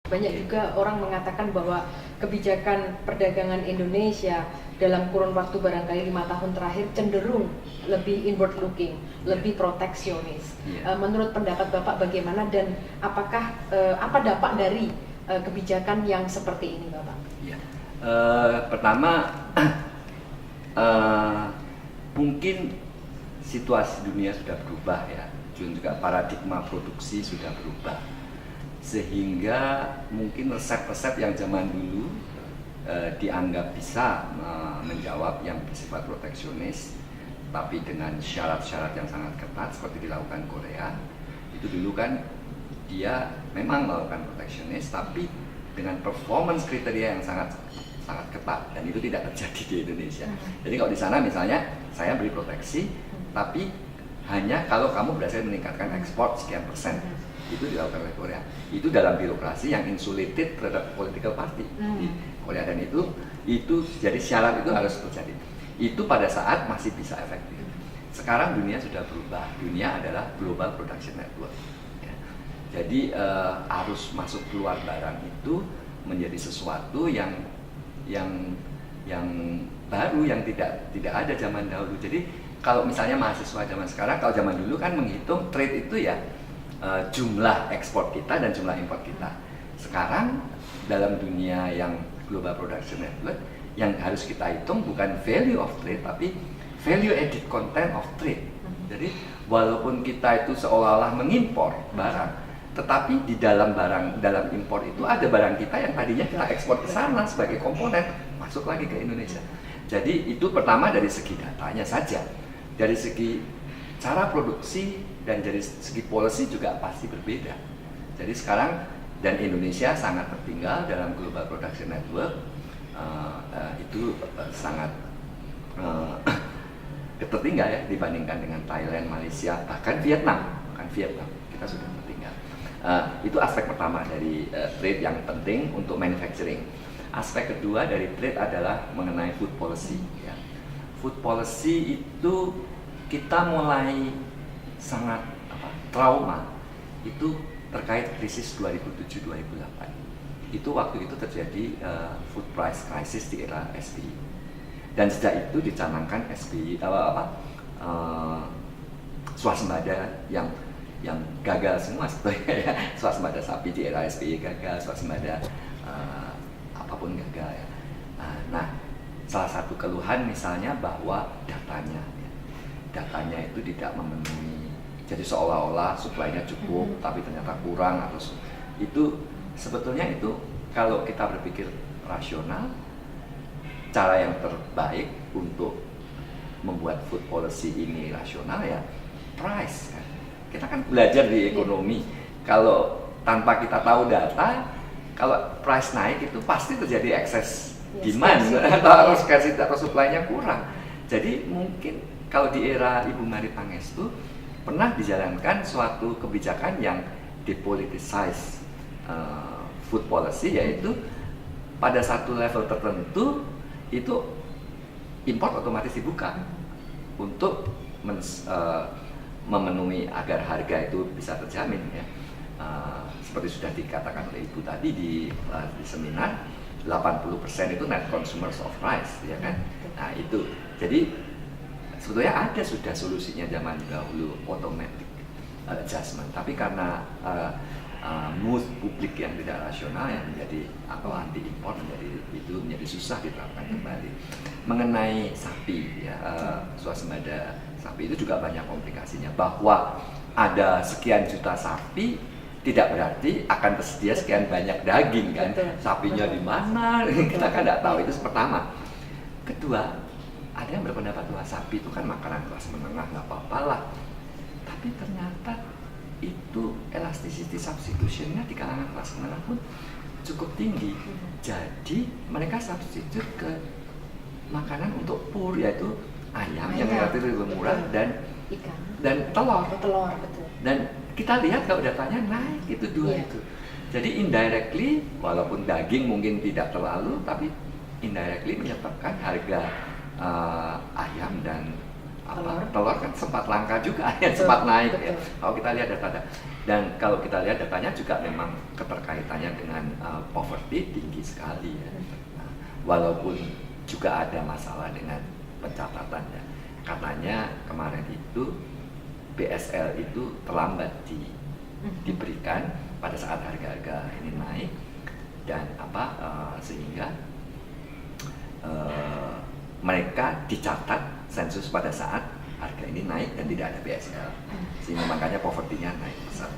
Banyak juga orang mengatakan bahwa kebijakan perdagangan Indonesia dalam kurun waktu barangkali 5 tahun terakhir cenderung lebih inward looking, lebih proteksionis. Menurut pendapat Bapak bagaimana dan apakah apa dampak dari kebijakan yang seperti ini, Bapak? Pertama, mungkin situasi dunia sudah berubah ya, juga paradigma produksi sudah berubah, sehingga mungkin resep-resep yang zaman dulu dianggap bisa menjawab yang bersifat proteksionis, tapi dengan syarat-syarat yang sangat ketat seperti dilakukan Korea. Itu dulu kan dia memang melakukan proteksionis, tapi dengan performance kriteria yang sangat ketat, dan itu tidak terjadi di Indonesia. Jadi kalau di sana misalnya saya beri proteksi, tapi hanya kalau kamu berhasil meningkatkan ekspor sekian persen. Itu dilakukan oleh Korea. Itu dalam birokrasi yang insulated terhadap political party di Korea, dan itu jadi syarat itu harus terjadi. Itu pada saat masih bisa efektif. Sekarang dunia sudah berubah. Dunia adalah global production network. Ya. Jadi arus masuk keluar barang itu menjadi sesuatu yang baru, yang tidak ada zaman dahulu. Jadi kalau misalnya mahasiswa zaman sekarang, kalau zaman dulu kan menghitung trade itu ya jumlah ekspor kita dan jumlah impor kita. Sekarang dalam dunia yang global production network, yang harus kita hitung bukan value of trade, tapi value added content of trade. Jadi walaupun kita itu seolah-olah mengimpor barang, tetapi di dalam impor itu ada barang kita yang tadinya kita ekspor ke sana sebagai komponen, masuk lagi ke Indonesia. Jadi itu pertama dari segi datanya saja. Dari segi cara produksi dan dari segi policy juga pasti berbeda. Jadi sekarang, dan Indonesia sangat tertinggal dalam global production network, itu sangat tertinggal ya dibandingkan dengan Thailand, Malaysia, bahkan Vietnam. Kita sudah tertinggal. Itu aspek pertama dari trade yang penting untuk manufacturing. Aspek kedua dari trade adalah mengenai food policy. Ya. Food policy itu kita mulai sangat trauma itu terkait krisis 2007-2008. Itu waktu itu terjadi food price crisis di era SBY. Dan sejak itu dicanangkan SBY swasembada yang gagal semua sebetulnya ya. Swasembada sapi di era SBY gagal, swasembada apapun gagal ya. Nah, salah satu keluhan misalnya bahwa datanya itu tidak memenuhi. Jadi seolah-olah suplainya cukup, tapi ternyata kurang atau itu sebetulnya itu kalau kita berpikir rasional, cara yang terbaik untuk membuat food policy ini rasional ya price. Kita kan belajar di ekonomi, kalau tanpa kita tahu data, kalau price naik itu pasti terjadi excess demand atau scarcity atau supply-nya kurang. Jadi mungkin kalau di era Ibu Marie Pangestu pernah dijalankan suatu kebijakan yang depoliticize food policy, yaitu pada satu level tertentu itu import otomatis dibuka untuk memenuhi agar harga itu bisa terjamin ya. Seperti sudah dikatakan oleh Ibu tadi di seminar, 80% itu net consumers of rice ya kan. Nah itu jadi sebetulnya ada sudah solusinya zaman dahulu, automatic adjustment, tapi karena mood publik yang tidak rasional yang menjadi atau anti impor menjadi susah diterapkan kembali. Mengenai sapi ya, swasembada sapi itu juga banyak komplikasinya, bahwa ada sekian juta sapi tidak berarti akan tersedia sekian banyak daging kan. Sapinya di mana kita kan tidak tahu. Itu pertama. Kedua, ada yang berpendapat bahwa sapi itu kan makanan kelas menengah, nggak apa-apa lah. Tapi ternyata itu elasticity substitutionnya di kalangan kelas menengah pun cukup tinggi. Jadi mereka substitute ke makanan untuk pur, yaitu ayam yang relatif lebih murah dan ikan dan telur. Betul. Dan kita lihat kalau datanya naik itu dua itu. Jadi indirectly, walaupun daging mungkin tidak terlalu, tapi indirectly menyebabkan harga ayam dan telur kan sempat langka juga ya, sempat naik ya. Betul. Kalau kita lihat data dan kalau kita lihat datanya juga memang keterkaitannya dengan poverty tinggi sekali ya. Nah, walaupun juga ada masalah dengan pencatatannya, katanya kemarin itu BSL itu terlambat diberikan pada saat harga-harga ini naik dan sehingga mereka dicatat sensus pada saat harga ini naik dan tidak ada BSL, sehingga makanya poverty-nya naik besar.